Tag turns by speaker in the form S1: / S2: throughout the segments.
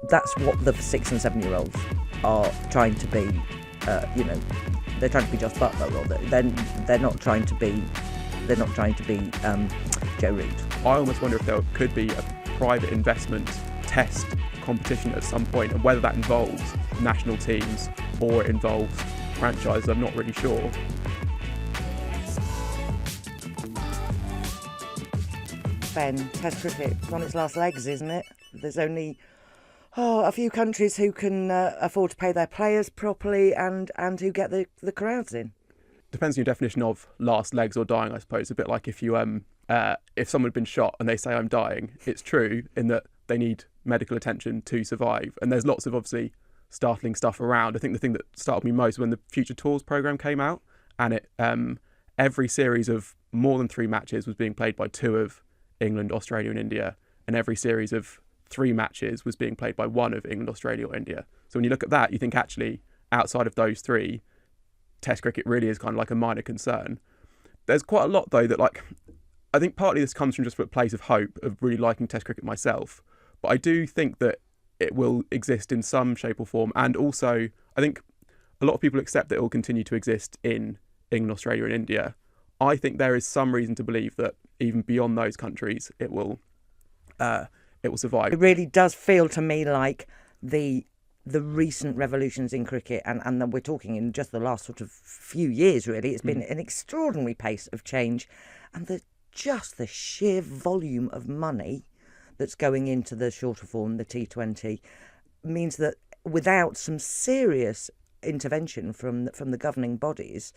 S1: that's what the 6 and 7 year olds are trying to be. They're trying to be Joss Butler, or they're not trying to be. They're not trying to be Joe Root.
S2: I almost wonder if there could be a private investment test competition at some point, and whether that involves national teams or it involves franchises, I'm not really sure.
S1: Ben, Test cricket is on its last legs, isn't it? There's only a few countries who can afford to pay their players properly and who get the crowds in.
S2: Depends on your definition of last legs or dying, I suppose. A bit like if you if someone had been shot and they say I'm dying, it's true in that they need medical attention to survive. And there's lots of obviously startling stuff around. I think the thing that startled me most when the Future Tours programme came out, and it every series of more than 3 matches was being played by 2 of England, Australia and India, and every series of 3 matches was being played by 1 of England, Australia or India. So when you look at that, you think actually outside of those 3, Test cricket really is kind of like a minor concern. There's quite a lot though that, like, I think partly this comes from just a place of hope of really liking Test cricket myself, but I do think that it will exist in some shape or form, and also I think a lot of people accept that it will continue to exist in England, Australia and India. I think there is some reason to believe that even beyond those countries it will survive.
S1: It really does feel to me like the recent revolutions in cricket, and then we're talking in just the last sort of few years really, it's been an extraordinary pace of change, and the sheer volume of money that's going into the shorter form, the T20, means that without some serious intervention from the governing bodies,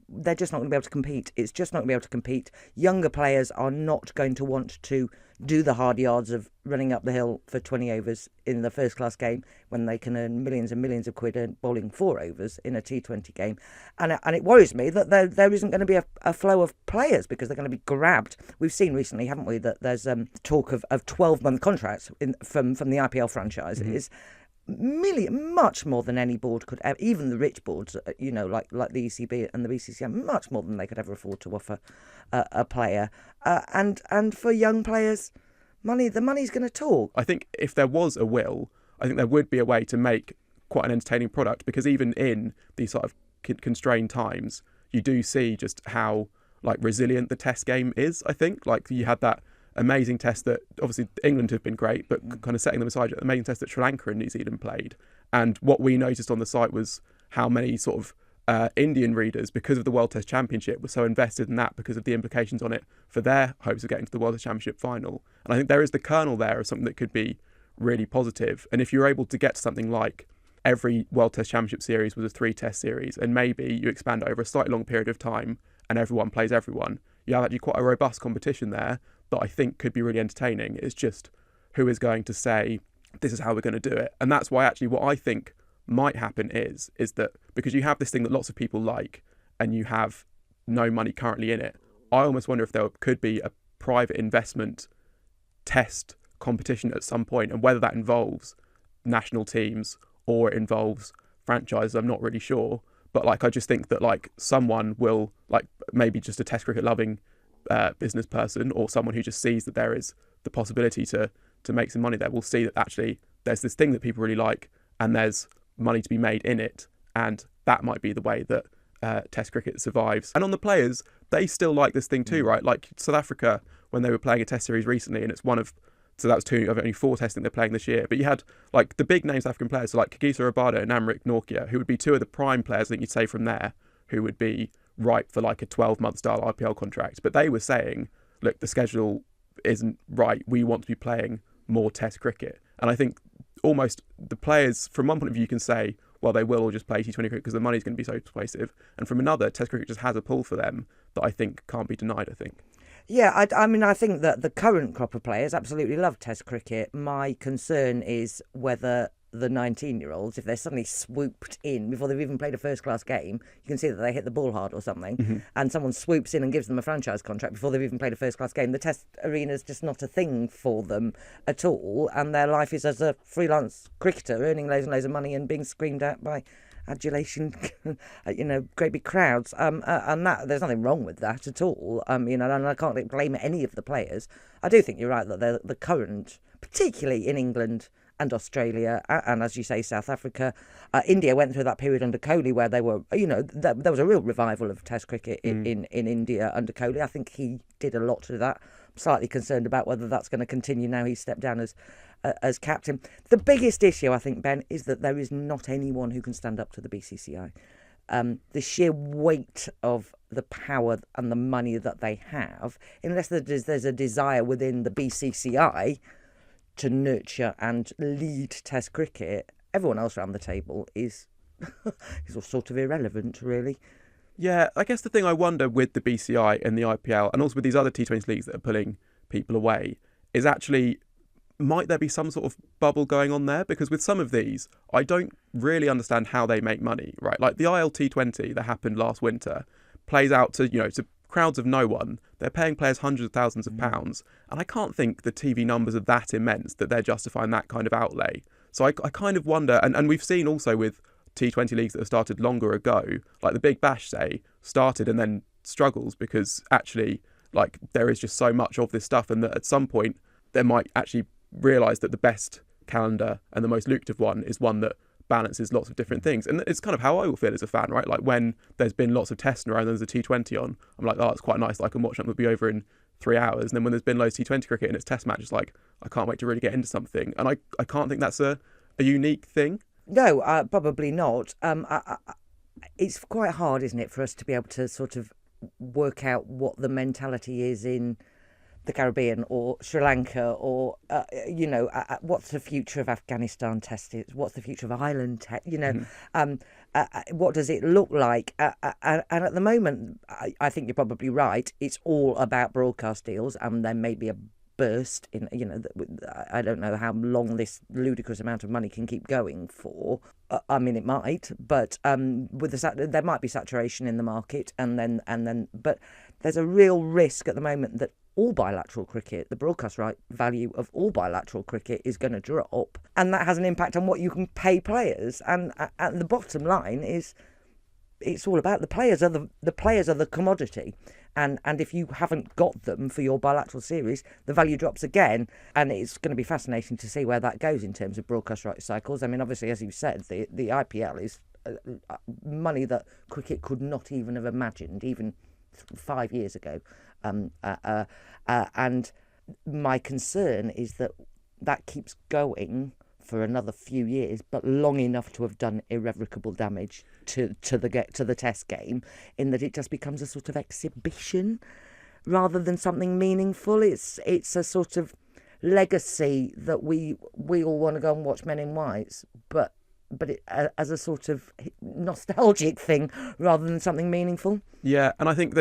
S1: they're just not going to be able to compete. It's just not going to be able to compete. Younger players are not going to want to do the hard yards of running up the hill for 20 overs in the first class game when they can earn millions and millions of quid bowling 4 overs in a T20 game. And it worries me that there isn't going to be a flow of players because they're going to be grabbed. We've seen recently, haven't we, that there's talk of 12-month contracts from the IPL franchises. Much more than any board could ever, even the rich boards, like the ECB and the BCCI, much more than they could ever afford to offer a player. And for young players, the money's going to talk.
S2: I think if there was a will, I think there would be a way to make quite an entertaining product, because even in these sort of constrained times, you do see just how like resilient the Test game is. I think like you had that amazing test that obviously England have been great, but kind of setting them aside, amazing test that Sri Lanka and New Zealand played. And what we noticed on the site was how many sort of Indian readers, because of the World Test Championship, were so invested in that because of the implications on it for their hopes of getting to the World Test Championship final. And I think there is the kernel there of something that could be really positive. And if you're able to get to something like every World Test Championship series was a 3-test series, and maybe you expand it over a slightly long period of time and everyone plays everyone, you have actually quite a robust competition there that I think could be really entertaining. It's just who is going to say, this is how we're going to do it. And that's why actually what I think might happen is that because you have this thing that lots of people like and you have no money currently in it, I almost wonder if there could be a private investment test competition at some point, and whether that involves national teams or it involves franchises, I'm not really sure. But like, I just think that like someone will, like maybe just a Test cricket loving business person, or someone who just sees that there is the possibility to make some money there, will see that actually there's this thing that people really like and there's money to be made in it, and that might be the way that Test cricket survives. And on the players, they still like this thing too, right? Like South Africa, when they were playing a Test series recently, and it's one of, so that was 2 of only 4 tests that they're playing this year, but you had like the big name South African players, so like Kagiso Rabada and Amrit Nortje, who would be 2 of the prime players, I think you'd say from there, who would be ripe for like a 12-month style IPL contract. But they were saying, look, the schedule isn't right, we want to be playing more Test cricket. And I think almost the players, from one point of view, you can say, well, they will all just play T20 cricket because the money's going to be so persuasive. And from another, Test cricket just has a pull for them that I think can't be denied, I think.
S1: Yeah, I mean, I think that the current crop of players absolutely love Test cricket. My concern is whether the 19-year-olds, if they're suddenly swooped in before they've even played a first-class game, you can see that they hit the ball hard or something, and someone swoops in and gives them a franchise contract before they've even played a first-class game. The Test arena's just not a thing for them at all, and their life is as a freelance cricketer, earning loads and loads of money and being screamed at by adulation, great big crowds, and that there's nothing wrong with that at all. And I can't blame any of the players. I do think you're right that the current, particularly in England and Australia, and as you say, South Africa, India went through that period under Kohli where they were, there was a real revival of Test cricket in India under Kohli. I think he did a lot to that. I'm slightly concerned about whether that's going to continue now he's stepped down as captain. The biggest issue, I think, Ben, is that there is not anyone who can stand up to the BCCI. The sheer weight of the power and the money that they have, unless there's a desire within the BCCI to nurture and lead Test cricket, everyone else around the table is all sort of irrelevant, really.
S2: Yeah, I guess the thing I wonder with the BCI and the IPL, and also with these other T20 leagues that are pulling people away, is actually, might there be some sort of bubble going on there? Because with some of these, I don't really understand how they make money, right? Like the ILT20 that happened last winter plays out to crowds of no one. They're paying players hundreds of thousands of pounds. And I can't think the TV numbers are that immense that they're justifying that kind of outlay. So I kind of wonder, and we've seen also with T20 leagues that have started longer ago, like the Big Bash, say, started and then struggles because actually, like, there is just so much of this stuff, and that at some point they might actually realise that the best calendar and the most lucrative one is one that balances lots of different things. And it's kind of how I will feel as a fan, right? Like when there's been lots of tests in a row and there's a T20 on, I'm like, oh, it's quite nice. I can watch that. It'll be over in 3 hours. And then when there's been loads of T20 cricket and it's test matches, like, I can't wait to really get into something. And I can't think that's a unique thing.
S1: No, probably not. It's quite hard, isn't it, for us to be able to sort of work out what the mentality is in the Caribbean or Sri Lanka, or what's the future of Afghanistan Test? What's the future of Ireland Test? What does it look like? And at the moment, I think you're probably right. It's all about broadcast deals, and there may be a burst in. I don't know how long this ludicrous amount of money can keep going for. I mean, it might, but there might be saturation in the market, and then, but there's a real risk at the moment that all bilateral cricket, the broadcast right value of all bilateral cricket is going to drop, and that has an impact on what you can pay players. And the bottom line is, it's all about the players are the commodity, and if you haven't got them for your bilateral series, the value drops again, and it's going to be fascinating to see where that goes in terms of broadcast rights cycles. I mean, obviously, as you said, the IPL is money that cricket could not even have imagined even 5 years ago. And my concern is that keeps going for another few years, but long enough to have done irrevocable damage to the Test game, in that it just becomes a sort of exhibition rather than something meaningful. It's a sort of legacy that we all want to go and watch Men in Whites, but it, as a sort of nostalgic thing rather than something meaningful.
S2: Yeah, and I think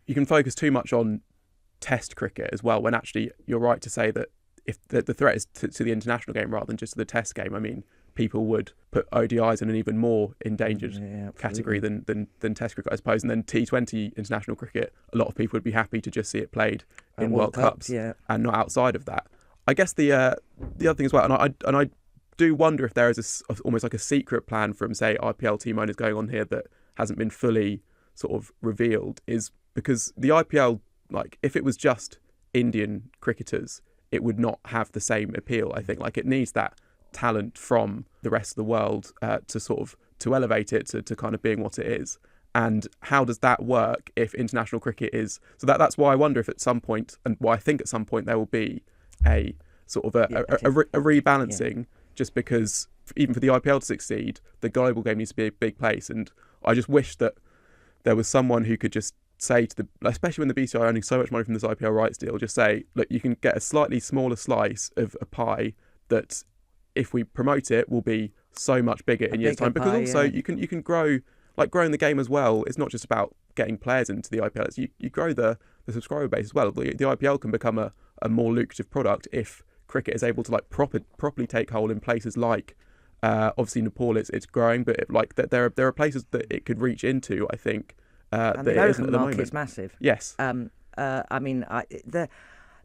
S2: you can focus too much on Test cricket as well, when actually you're right to say that if the threat is to the international game rather than just to the Test game. I mean, people would put ODIs in an even more endangered category than Test cricket, I suppose. And then T20 international cricket, a lot of people would be happy to just see it played in World Cups and not outside of that. I guess the other thing as well, and I do wonder if there is almost like a secret plan from, say, IPL team owners going on here that hasn't been fully sort of revealed, is because the IPL, like, if it was just Indian cricketers, it would not have the same appeal. I think, like, it needs that talent from the rest of the world to elevate it to kind of being what it is. And how does that work if international cricket is? So that's why I wonder if at some point, and why I think at some point there will be a sort of a rebalancing, just because even for the IPL to succeed, the global game needs to be a big place. And I just wish that there was someone who could just say to especially when the BCCI are earning so much money from this IPL rights deal, just say, look, you can get a slightly smaller slice of a pie that, if we promote it, will be so much bigger in years' time. Because also you can grow, like, growing the game as well. It's not just about getting players into the IPL. It's you grow the subscriber base as well. The IPL can become a more lucrative product if cricket is able to, like, properly take hold in places like obviously Nepal. It's growing, but there are places that it could reach into, I think.
S1: And the American market is massive.
S2: Yes.
S1: I mean,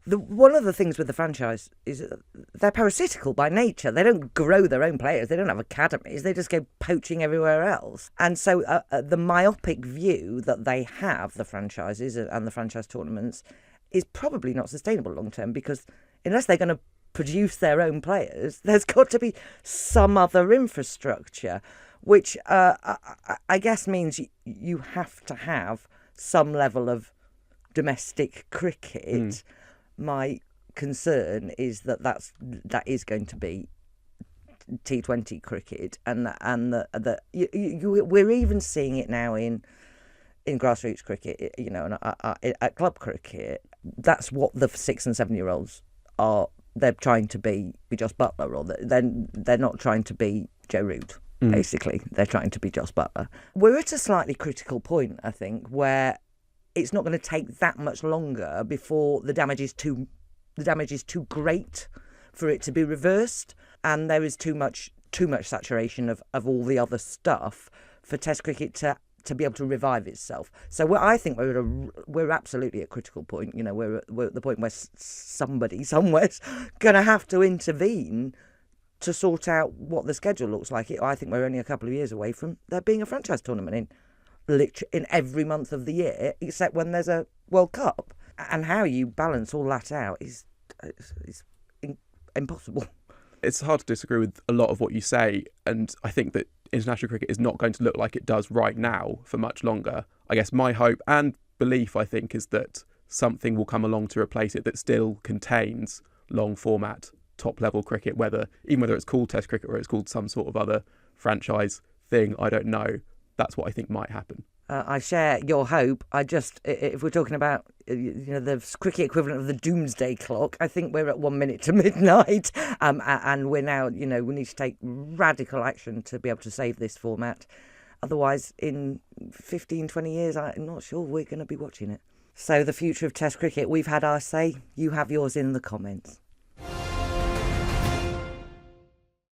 S1: the One of the things with the franchise is that they're parasitical by nature. They don't grow their own players. They don't have academies. They just go poaching everywhere else. And so the myopic view that they have, the franchises and the franchise tournaments, is probably not sustainable long term, because unless they're going to produce their own players, there's got to be some other infrastructure, which I guess means you have to have some level of domestic cricket. My concern is that is going to be T20 cricket, and we're even seeing it now in grassroots cricket, you know, and at club cricket. That's what the 6 and 7 year olds are. They're trying to be Joss Butler, or they're not trying to be Joe Root. Basically, they're trying to be Joss Butler. We're at a slightly critical point, I think, where it's not going to take that much longer before the damage is too great for it to be reversed, and there is too much saturation of all the other stuff for Test cricket to be able to revive itself. So I think we're absolutely at a critical point. You know, we're at the point where somebody somewhere's going to have to intervene to sort out what the schedule looks like. I think we're only a couple of years away from there being a franchise tournament in every month of the year, except when there's a World Cup. And how you balance all that out is impossible.
S2: It's hard to disagree with a lot of what you say, and I think that international cricket is not going to look like it does right now for much longer. I guess my hope and belief, I think, is that something will come along to replace it that still contains long format, top level cricket, whether it's called Test cricket or it's called some sort of other franchise thing, I don't know. That's what I think might happen.
S1: I share your hope. If we're talking about the cricket equivalent of the doomsday clock, I think we're at 1 minute to midnight, and we're now, we need to take radical action to be able to save this format. Otherwise, in 15, 20 years, I'm not sure we're going to be watching it. So the future of Test cricket, we've had our say. You have yours in the comments.